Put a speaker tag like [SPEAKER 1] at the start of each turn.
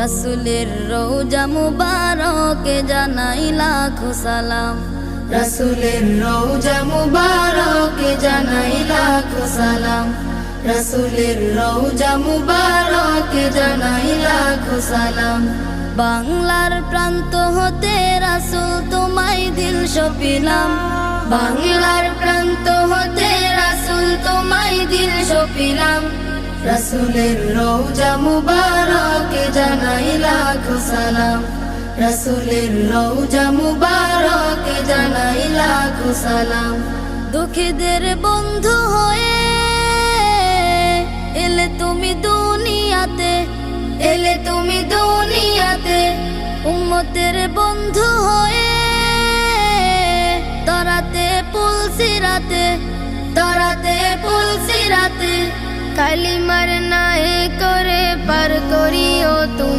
[SPEAKER 1] রাসূলের রওজা মুবারকে জানাই লাখো সালাম,
[SPEAKER 2] রাসূলের রওজা মুবারকে জানাই লাখো সালাম, রাসূলের রওজা মুবারকে জানাই লাখো সালাম।
[SPEAKER 1] বাংলার প্রান্ত হতে রাসূল তোমায় দিল সপিলাম,
[SPEAKER 2] বাংলার প্রান্ত হতে রাসূল তোমায় দিল সপিলাম, রাসূলের রওজা মুবারকে জানাই লাখো সালাম, রাসূলের রওজা মুবারকে জানাই লাখো সালাম।
[SPEAKER 1] দুঃখীদের বন্ধু হয়ে এলে তুমি দুনিয়াতে,
[SPEAKER 2] এলে তুমি দুনিয়াতে,
[SPEAKER 1] উম্মতের বন্ধু হয়ে তরাতে পুলসিরাতে,
[SPEAKER 2] তরাতে পুলসিরাতে,
[SPEAKER 1] কালিমার নায়ে করে পার করিও তুমি।